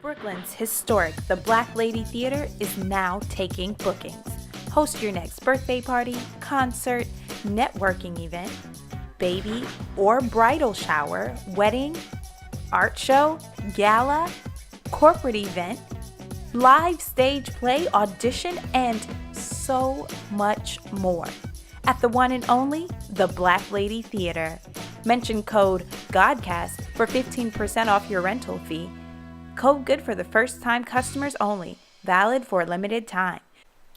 Brooklyn's historic The Black Lady Theater is now taking bookings. Host your next birthday party, concert, networking event, baby or bridal shower, wedding, art show, gala, corporate event, live stage play, audition, and so much more. At the one and only The Black Lady Theater. Mention code GODCAST for 15% off your rental fee. Code good for the first time customers only. Valid for a limited time.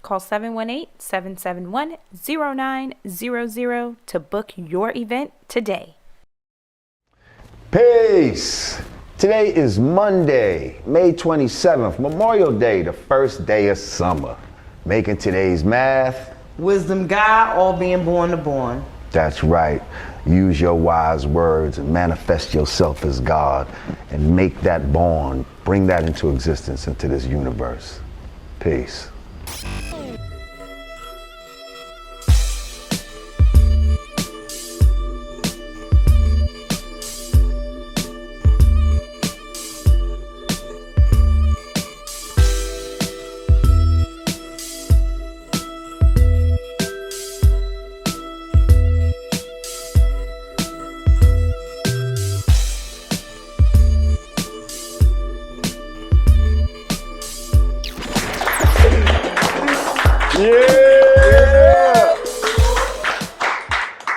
Call 718-771-0900 to book your event today. Peace! Today is Monday, May 27th, Memorial Day, the first day of summer. Making today's math. Wisdom God, all being born to born. That's right. Use your wise words and manifest yourself as God and make that born, bring that into existence into this universe. Peace.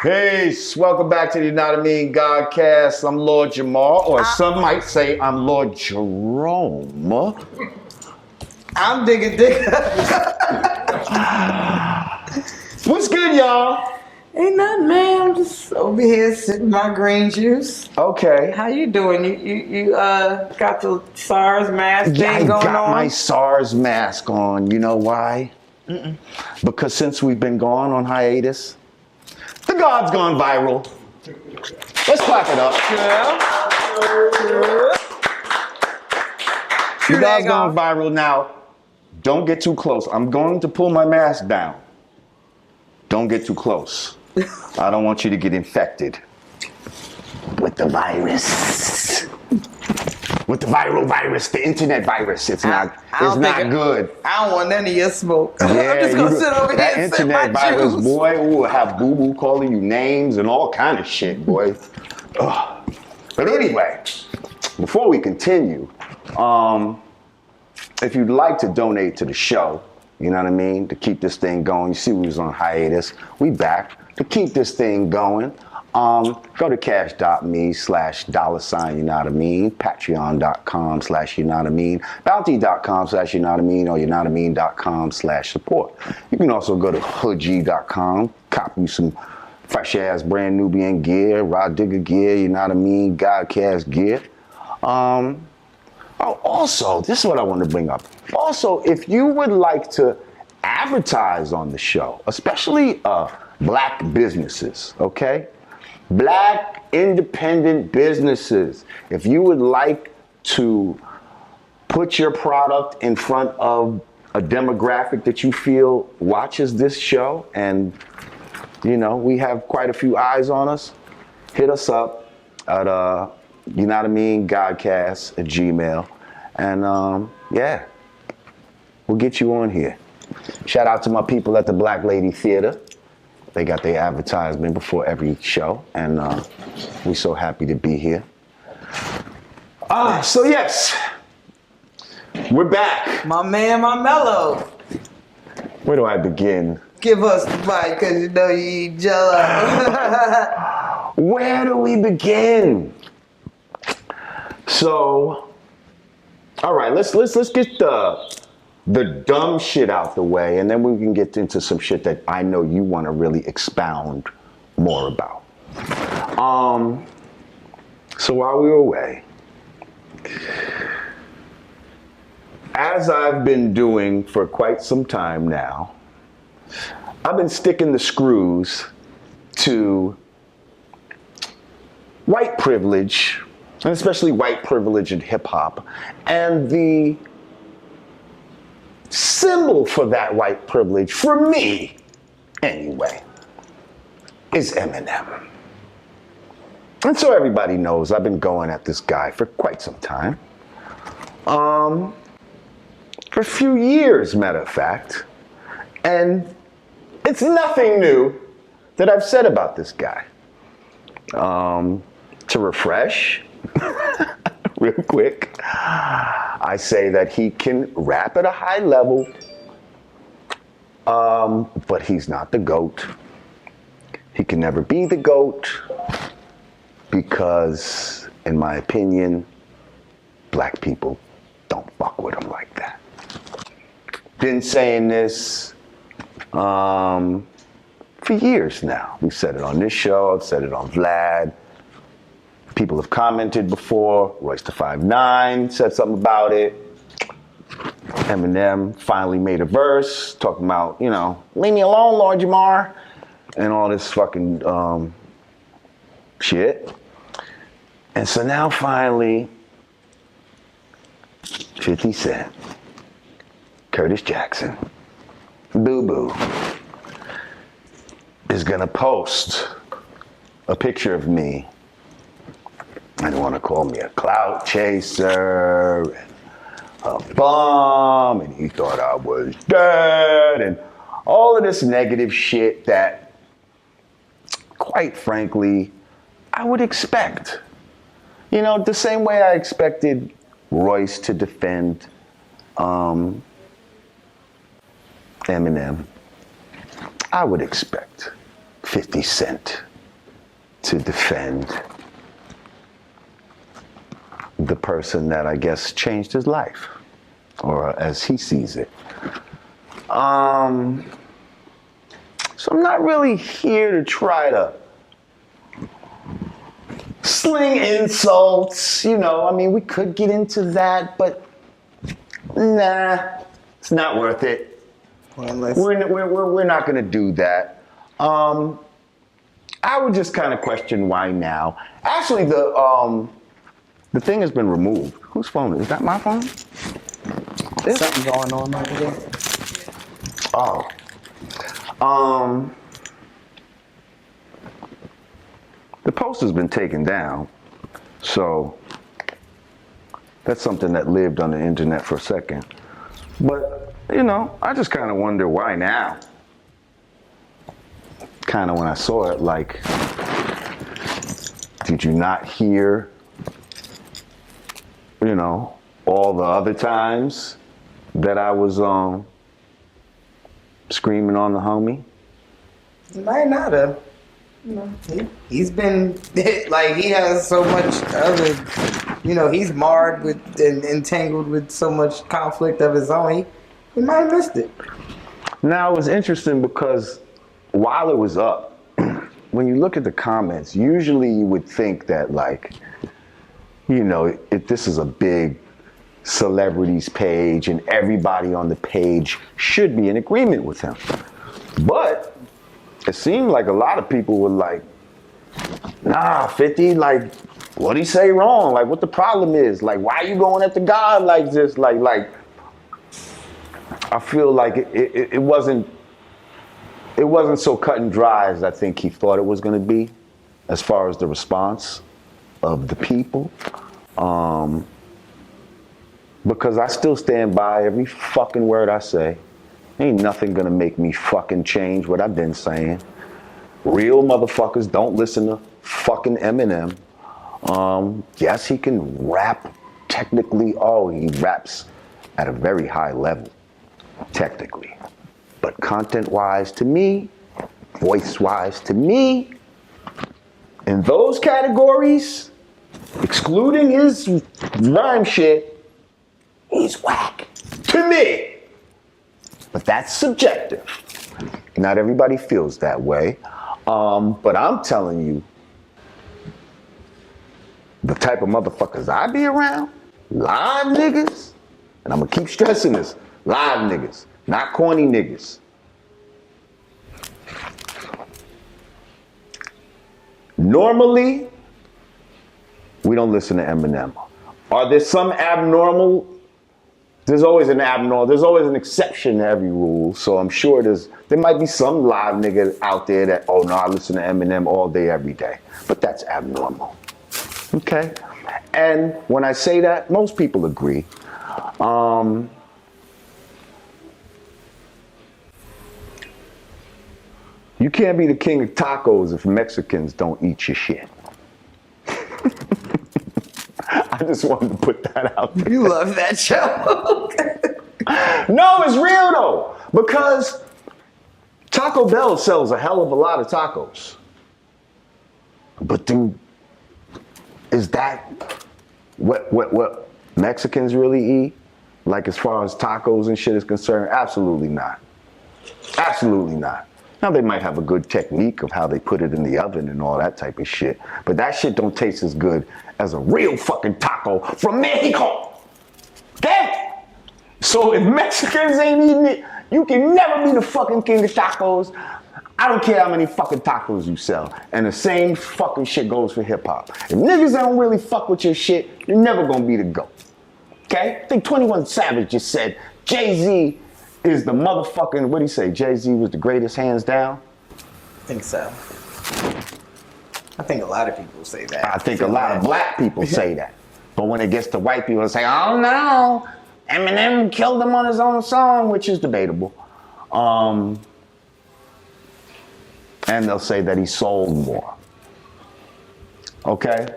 Peace. Welcome back to the Yanadameen Godcast. I'm Lord Jamar, or some might say I'm Lord Jerome. I'm Digga. What's good, y'all? Ain't nothing, man. I'm just over here sipping my green juice. Okay. How you doing? You got the SARS mask Yeah, thing going on? I got my SARS mask on. You know why? Because since we've been gone on hiatus, the God's gone viral. Let's clap it up. Yeah. The God's gone viral. Now, don't get too close. I'm going to pull my mask down. Don't get too close. I don't want you to get infected with the virus. With the viral virus, the internet virus. It's not good. I don't want none of your smoke. Yeah, I'm just gonna sit over here that and sip my internet virus, juice. boy, will have boo-boo calling you names and all kind of shit, boy. Ugh. But anyway, before we continue, if you'd like to donate to the show, you know what I mean, to keep this thing going. You see we was on hiatus. We back to keep this thing going. Go to cash.me/$, patreon.com/Yanadameen, bounty.com/Yanadameen, or Yanadameen.com/support. You can also go to hoodg.com, cop you some fresh ass brand Nubian gear, Rah Digga gear, Yanadameen Godcast gear. Also, this is what I want to bring up. Also, if you would like to advertise on the show, especially black businesses, okay? Black independent businesses. If you would like to put your product in front of a demographic that you feel watches this show, and you know, we have quite a few eyes on us, hit us up at Yanadameen Godcast at Gmail. And yeah, we'll get you on here. Shout out to my people at the Black Lady Theater. They got their advertisement before every show, and we're so happy to be here. So yes, we're back. My man, my mellow. Where do I begin? Give us the bite, cause you know you eat jello. Where do we begin? So, all right, let's get the dumb shit out the way, and then we can get into some shit that I know you want to really expound more about. So while we were away, as I've been doing for quite some time now, I've been sticking the screws to white privilege, and especially white privilege in hip hop, and the symbol for that white privilege, for me anyway, is Eminem. And so everybody knows I've been going at this guy for quite some time. For a few years, matter of fact. And it's nothing new that I've said about this guy. To refresh, real quick, I say that he can rap at a high level, but he's not the GOAT. He can never be the GOAT because, in my opinion, black people don't fuck with him like that. Been saying this for years now. We've said it on this show, I've said it on Vlad. People have commented before. Royce the 5'9" said something about it. Eminem finally made a verse talking about, you know, leave me alone, Lord Jamar, and all this fucking shit. And so now finally, 50 Cent, Curtis Jackson, Boo Boo, is gonna post a picture of me. I don't want to call me a clout chaser, and a bum, and he thought I was dead, and all of this negative shit that, quite frankly, I would expect. You know, the same way I expected Royce to defend Eminem, I would expect 50 Cent to defend the person that I guess changed his life, or as he sees it. So I'm not really here to try to sling insults, you know. I mean, we could get into that, but nah, it's not worth it. Well, we're not going to do that. I would just kind of question why now. Actually, the thing has been removed. Whose phone is that? My phone? There's something going on over there. Oh. The post has been taken down, so that's something that lived on the internet for a second. But, you know, I just kind of wonder why now. Kind of when I saw it, like, did you not hear, you know, all the other times that I was screaming on the homie? He might not have. You know, he's been, like, he has so much other, you know, he's marred with and entangled with so much conflict of his own. He might have missed it. Now, it was interesting because while it was up, when you look at the comments, usually you would think that, like, you know, this is a big celebrities page and everybody on the page should be in agreement with him. But it seemed like a lot of people were like, nah, 50, like, what'd he say wrong? Like, what the problem is? Like, why are you going at the God like this? Like, I feel like it wasn't so cut and dry as I think he thought it was gonna be, as far as the response of the people. Because I still stand by every fucking word I say. Ain't nothing gonna make me fucking change what I've been saying. Real motherfuckers don't listen to fucking Eminem. Yes, he can rap technically. Oh, he raps at a very high level, technically. But content-wise to me, voice-wise to me, in those categories, excluding his rhyme shit, he's whack to me. But that's subjective. Not everybody feels that way. But I'm telling you, the type of motherfuckers I be around, live niggas, and I'm gonna keep stressing this, live niggas, not corny niggas. Normally, we don't listen to Eminem. Are there some abnormal? There's always an exception to every rule. So I'm sure there might be some live nigga out there that, oh no, I listen to Eminem all day, every day. But that's abnormal. Okay? And when I say that, most people agree. You can't be the king of tacos if Mexicans don't eat your shit. I just wanted to put that out there. You love that show. No, it's real though. Because Taco Bell sells a hell of a lot of tacos. But dude, is that what Mexicans really eat? Like as far as tacos and shit is concerned? Absolutely not. Absolutely not. Now they might have a good technique of how they put it in the oven and all that type of shit, but that shit don't taste as good as a real fucking taco from Mexico. Okay? So if Mexicans ain't eating it, you can never be the fucking king of tacos. I don't care how many fucking tacos you sell. And the same fucking shit goes for hip hop. If niggas don't really fuck with your shit, you're never gonna be the GOAT. Okay? I think 21 Savage just said Jay-Z is the motherfucking, what'd he say? Jay-Z was the greatest hands down? I think so. I think a lot of people say that. I think a lot of black people say that. But when it gets to white people, they say, oh no, Eminem killed him on his own song, which is debatable. And they'll say that he sold more. Okay?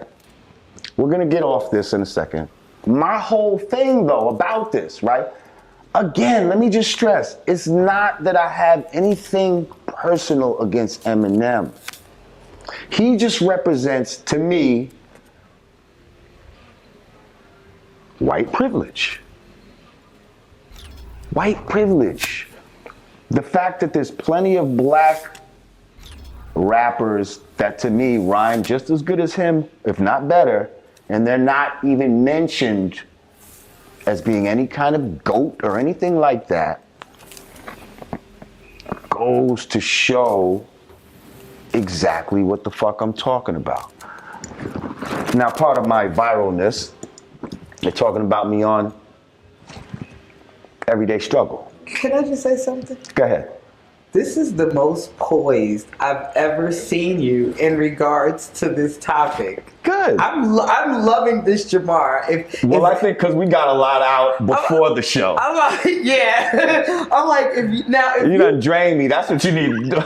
We're gonna get off this in a second. My whole thing though about this, right? Again, let me just stress, it's not that I have anything personal against Eminem. He just represents, to me, white privilege. White privilege. The fact that there's plenty of black rappers that to me rhyme just as good as him, if not better, and they're not even mentioned as being any kind of GOAT or anything like that, goes to show exactly what the fuck I'm talking about. Now, part of my viralness, they're talking about me on Everyday Struggle. Can I just say something? Go ahead. This is the most poised I've ever seen you in regards to this topic. Good. I'm loving this, Jamar. I think because we got a lot out before the show. I'm like, yeah. I'm like, if you done drained me. That's what you need to do.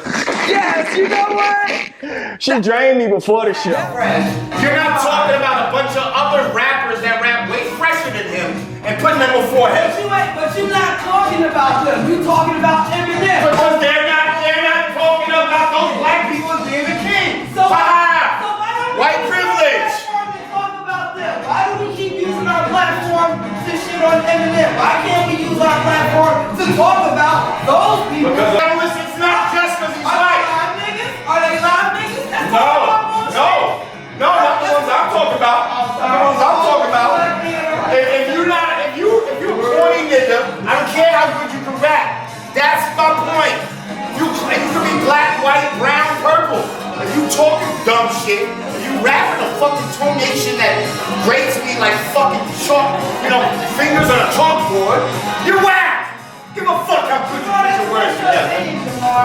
Yes, you know what? She drained me before the show. You're not talking about a bunch of other rappers that rap way fresher than him and putting them before him. But you're not talking about them. You're talking about Eminem. Because they're not talking about those black people as being the king. So why don't we white use privilege. Our platform to talk about them? Why do we keep using our platform to shit on Eminem? Why can't we use our platform to talk about those people? Because it's not just because he's Are white. they live niggas? Are they live niggas? That's No, all I'm gonna say. no, not the ones I'm talking about. The ones I'm talking about. If you're pointing at them, I don't care how good you can rap. That's my point. You can be black, white, brown, purple. If you talking dumb shit, if you rapping a fucking tonation that grates me like fucking chalk, fingers on a chalkboard, you're whack. Give a fuck how good you put your words together.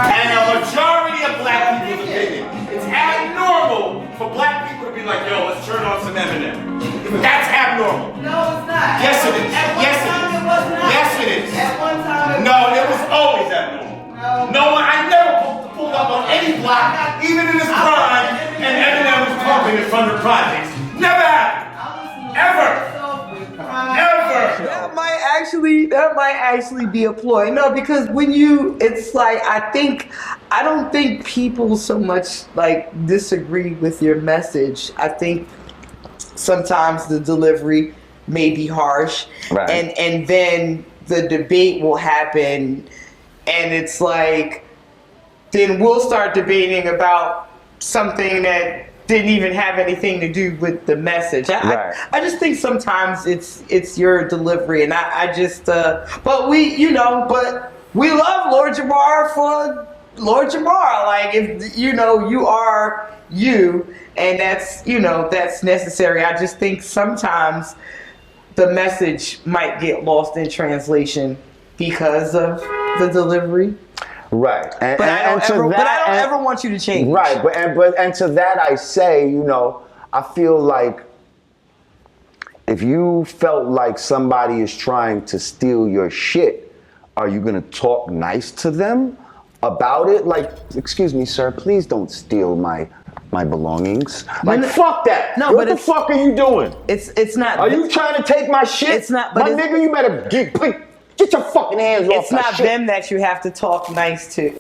And a majority of black people's opinion, it's abnormal for black people to be like, yo, let's turn on some Eminem. That's abnormal. No, it's not. Yes, it is. At one Yes, it time is. it was not. Yes, it is. At one time No, it was always abnormal. No one, I never pulled up on any block, even in his prime, and Eminem was pumping in front of projects. Never happened. Ever. Ever. That might actually be a ploy. No, because it's like, I don't think people so much like disagree with your message. I think sometimes the delivery may be harsh, right. and then the debate will happen, and it's like, then we'll start debating about something that didn't even have anything to do with the message. I just think sometimes it's your delivery, and I just but we love Lord Jamar for Lord Jamar. Like, if you are you, and that's necessary. I just think sometimes the message might get lost in translation because of the delivery. Right. But I don't ever want you to change. Right. But to that I say, I feel like if you felt like somebody is trying to steal your shit, are you gonna talk nice to them about it? Like, excuse me, sir, please don't steal my belongings. Like, fuck that. No, what but the fuck are you doing? It's not. Are you trying to take my shit? It's not. But my nigga, you better get your fucking hands off it's my not shit. them that you have to talk nice to.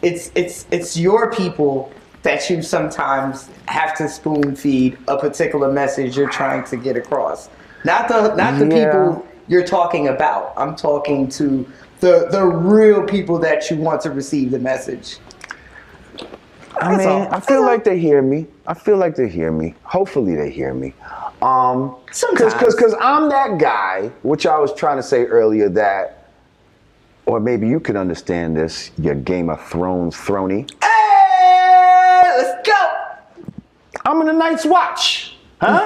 It's your people that you sometimes have to spoon feed a particular message you're trying to get across. Not the people you're talking about. I'm talking to the real people that you want to receive the message. I mean, I feel like they hear me. Hopefully they hear me. Sometimes. Because I'm that guy, which I was trying to say earlier that, or maybe you can understand this, your Game of Thrones throny. Hey, let's go. I'm in a Night's Watch. Huh?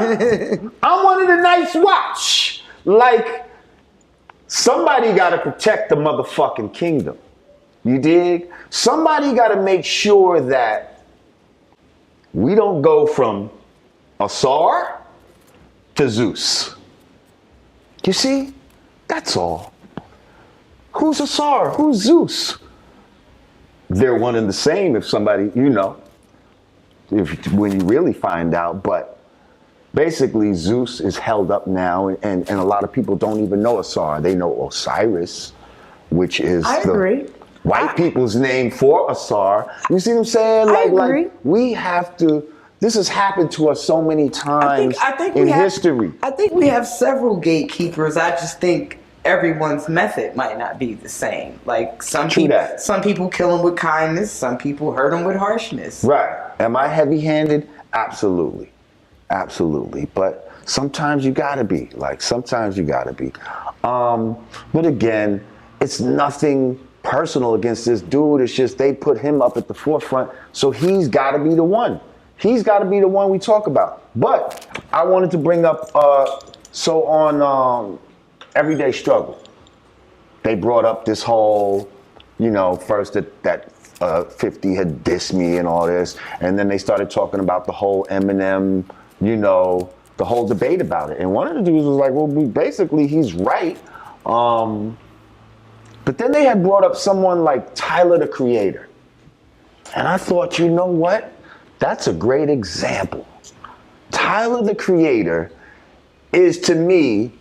I'm one of the Night's Watch. Like, somebody got to protect the motherfucking kingdom. You dig? Somebody got to make sure that we don't go from Asar to Zeus. You see? That's all. Who's Asar? Who's Zeus? They're one and the same if somebody, when you really find out. But basically, Zeus is held up now, and a lot of people don't even know Asar. They know Osiris, which is white people's name for Asar. You see what I'm saying? Like we have to. This has happened to us so many times in history. I think we have several gatekeepers. I just think everyone's method might not be the same. Like some people kill them with kindness. Some people hurt them with harshness. Right. Am I heavy-handed? Absolutely. But sometimes you gotta be. But again, it's nothing personal against this dude. It's just they put him up at the forefront, so he's got to be the one. He's got to be the one we talk about. But I wanted to bring up, so on Everyday Struggle, they brought up this whole, first that 50 had dissed me and all this, and then they started talking about the whole Eminem, the whole debate about it. And one of the dudes was like, well, basically he's right. But then they had brought up someone like Tyler, the Creator. And I thought, you know what? That's a great example. Tyler, the Creator is, to me,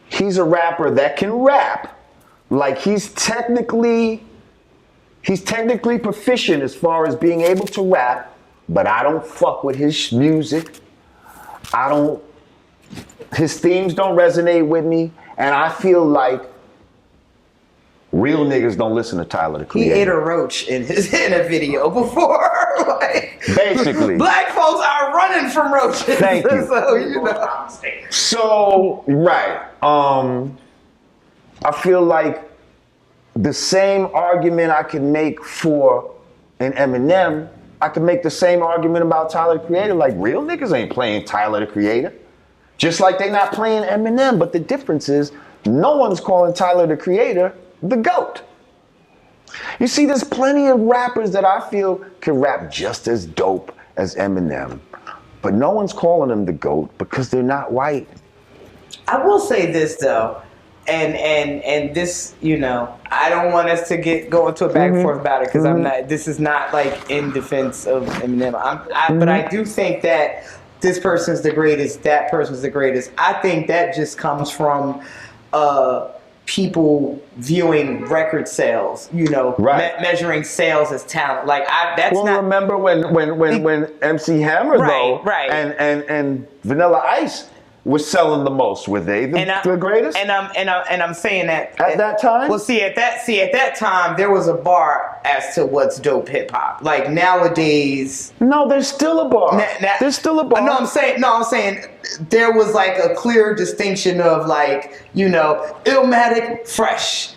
he's a rapper that can rap. Like he's technically proficient as far as being able to rap, but I don't fuck with his music. His themes don't resonate with me. And I feel like real niggas don't listen to Tyler, the Creator. He ate a roach in a video before. Basically. Black folks are running from roaches. Thank you. So, right. I feel like the same argument I can make for an Eminem, I can make the same argument about Tyler, the Creator. Like, real niggas ain't playing Tyler, the Creator. Just like they not playing Eminem. But the difference is, no one's calling Tyler, the Creator, the GOAT. You see, there's plenty of rappers that I feel can rap just as dope as Eminem, but no one's calling them the GOAT because they're not white. I will say this though, and this, I don't want us to go into a back and forth about it because this is not like in defense of Eminem. But I do think that this person's the greatest, that person's the greatest. I think that just comes from people viewing record sales, measuring sales as talent. Like remember when MC Hammer and Vanilla Ice was selling the most? Were they the greatest? And I'm saying that at that time. Well, at that time there was a bar as to what's dope hip hop. Like nowadays, no, there's still a bar. There's still a bar. I'm saying there was like a clear distinction of like Illmatic, fresh.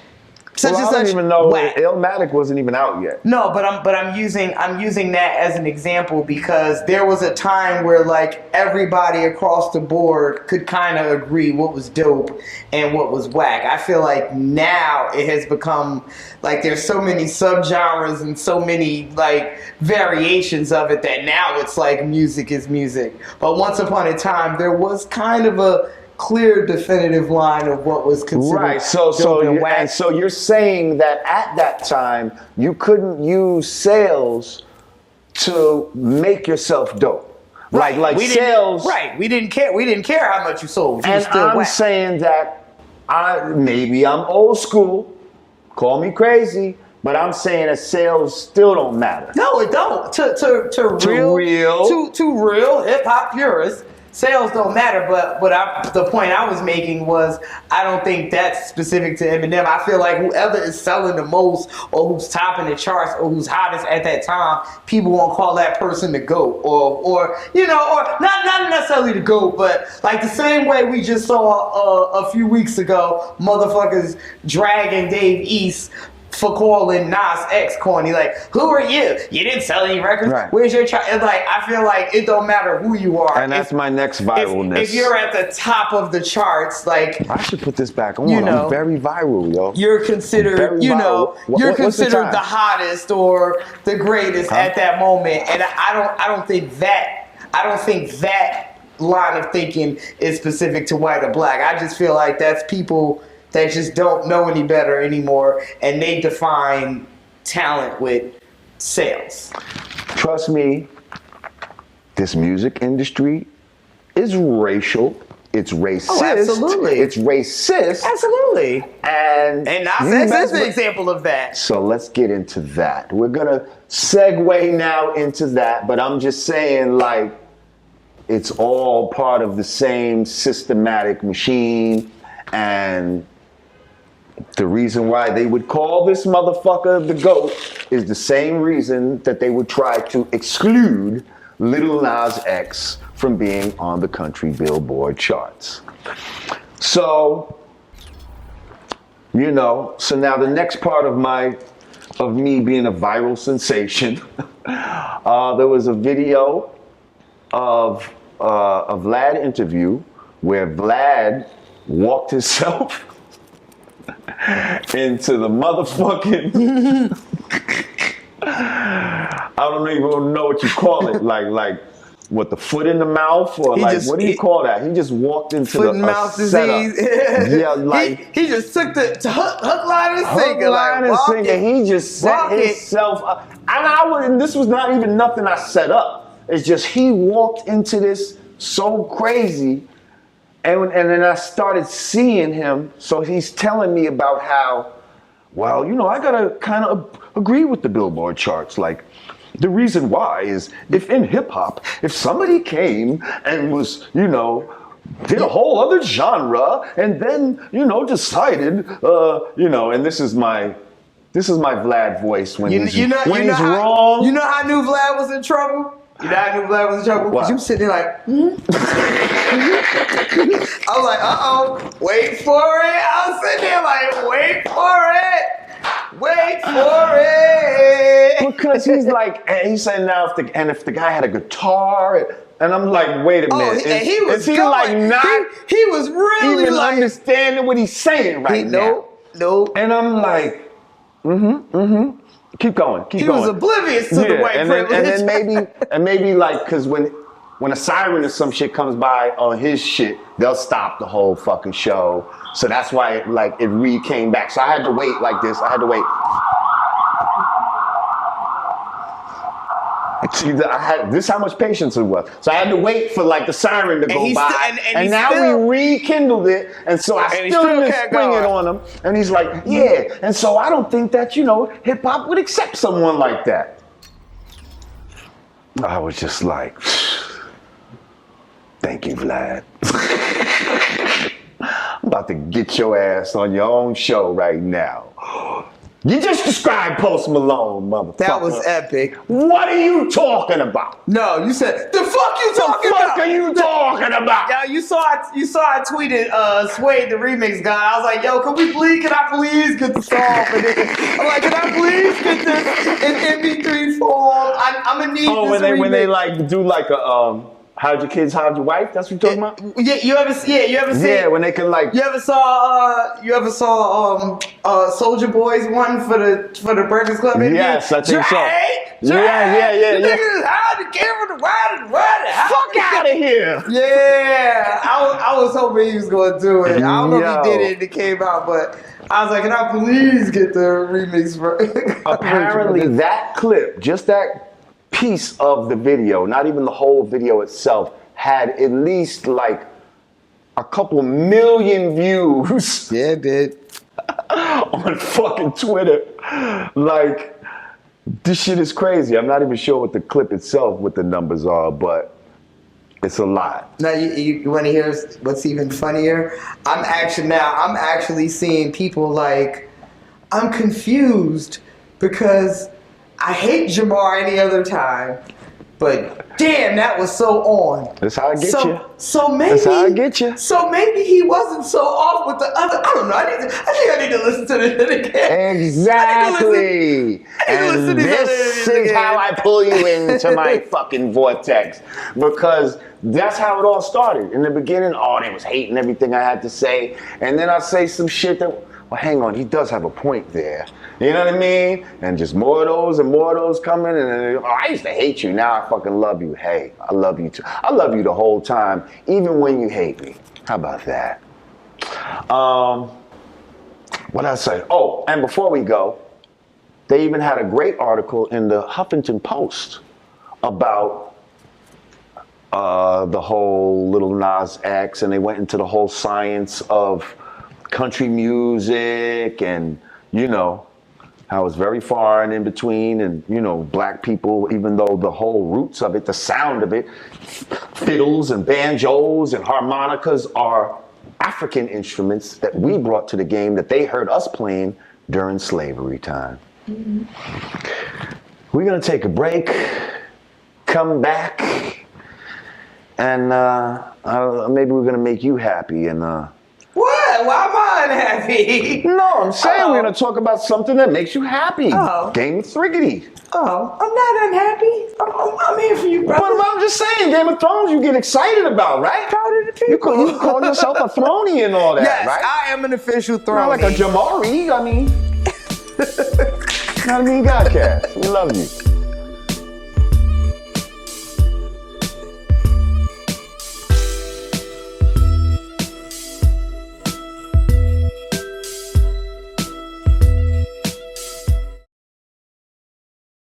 such well, and I don't such even know. whack. Illmatic wasn't even out yet. No, but I'm using that as an example because there was a time where like everybody across the board could kind of agree what was dope and what was whack. I feel like now it has become like there's so many subgenres and so many like variations of it that now it's like music is music. But once upon a time there was kind of a clear definitive line of what was considered right. So you're saying that at that time you couldn't use sales to make yourself dope. Right. Like we sales. Right. We didn't care how much you sold. You And was still I'm whack. saying that maybe I'm old school. Call me crazy, but I'm saying that sales still don't matter. No, it don't. To real hip hop purists, sales don't matter. But the point I was making was I don't think that's specific to Eminem. I feel like whoever is selling the most, or who's topping the charts, or who's hottest at that time, people won't call that person the GOAT, or not necessarily the GOAT, but like the same way we just saw a few weeks ago, motherfuckers dragging Dave East for calling Nas X corny. Like, who are you? You didn't sell any records. Right. Where's your chart? It's like, I feel like it don't matter who you are. And that's my next viralness. If you're at the top of the charts, like, I should put this back on. You know, I'm very viral, yo. you're considered, Very you're viral. What's the considered time? the hottest or the greatest at that moment. And I don't think that line of thinking is specific to white or black. I just feel like that's people that just don't know any better anymore, and they define talent with sales. Trust me, this music industry is racial. It's racist. Oh, absolutely. It's racist. Absolutely. And Nas you X best is an be- example of that. So let's get into that. We're gonna segue now into that, but I'm just saying, like, it's all part of the same systematic machine, and the reason why they would call this motherfucker the GOAT is the same reason that they would try to exclude Lil Nas X from being on the country Billboard charts. So, so now the next part of me being a viral sensation, there was a video of a Vlad interview where Vlad walked himself into the motherfucking I don't even know what you call it, like what, the foot in the mouth, or what do you call that? He just walked into foot and mouth disease. Yeah, like he just took the hook, line, and sinker. Line and sinker. He just set himself up. And this was not even nothing I set up. It's just he walked into this so crazy. And then I started seeing him. So he's telling me about how, well, I gotta kind of agree with the Billboard charts. Like, the reason why is if in hip hop, if somebody came and was, did a whole other genre and then, decided, and this is my Vlad voice when he's wrong. You know how I knew Vlad was in trouble? You know how I knew Vlad was in trouble? Because you sitting there like, I was like, uh-oh, wait for it. I was sitting there like, wait for it. Wait for it. Because he's like, and he said now if the guy had a guitar, and I'm like, wait a minute. He was really even like understanding what he's saying right now? No. And I'm like, keep going. He was oblivious to the white privilege. And maybe like, because when a siren or some shit comes by on his shit, they'll stop the whole fucking show. So that's why it came back. So I had to wait like this. I had to wait. See, this is how much patience it was. So I had to wait for like the siren to go by. And now we rekindled it. And so I still didn't spring it on him. And he's like, yeah. And so I don't think that, hip hop would accept someone like that. I was just like, thank you, Vlad. I'm about to get your ass on your own show right now. You just described Post Malone, motherfucker. That was epic. What are you talking about? No, you said the fuck you talking The fuck about? are you talking about? Yeah, you saw I tweeted Suede the remix guy. I was like, yo, can I please get the song? And then, I'm like, can I please get this in MP3 form? I'm gonna need this remix. when they like do like a how'd your kids, how'd your wife? That's what you're talking about? Yeah, you ever seen? Yeah, when they can like. You ever saw Soulja Boy's one for the Breakfast Club? Yes, I think so. Yeah. Yeah. How the camera ride. Fuck out of here. Yeah, I was hoping he was going to do it. I don't know if he did it and it came out, but I was like, can I please get the remix for Apparently that clip, just that piece of the video, not even the whole video itself, had at least like a couple million views. Yeah, it did. On fucking Twitter. Like, this shit is crazy. I'm not even sure what the clip itself, what the numbers are, but it's a lot. Now, you want to hear what's even funnier? I'm actually seeing people like, I'm confused because I hate Jamar any other time, but damn, that was so on. That's how I get you. So maybe That's how I get you. So maybe he wasn't so off with the other. I don't know. I think I need to listen to this again. Exactly. And this is how I pull you into my fucking vortex, because that's how it all started. In the beginning, they was hating everything I had to say, and then I say some shit that, well, hang on, he does have a point there. You know what I mean? And just more of those coming, and I used to hate you, now I fucking love you. Hey, I love you too. I love you the whole time, even when you hate me. How about that? What I say? Oh, and before we go, they even had a great article in the Huffington Post about the whole Lil Nas X, and they went into the whole science of country music, and how it's very far and in between, and black people, even though the whole roots of it, the sound of it, fiddles and banjos and harmonicas are African instruments that we brought to the game that they heard us playing during slavery time. Mm-hmm. We're gonna take a break, come back, and maybe we're gonna make you happy and What? Why am I unhappy? No, I'm saying we're going to talk about something that makes you happy. Game of Thriggity. Oh, I'm not unhappy. I'm here for you, brother. But I'm just saying, Game of Thrones you get excited about, right? You call yourself a throny and all that, yes, right? I am an official throny. Not like a Jamari, Yanadameen Godcast. We love you.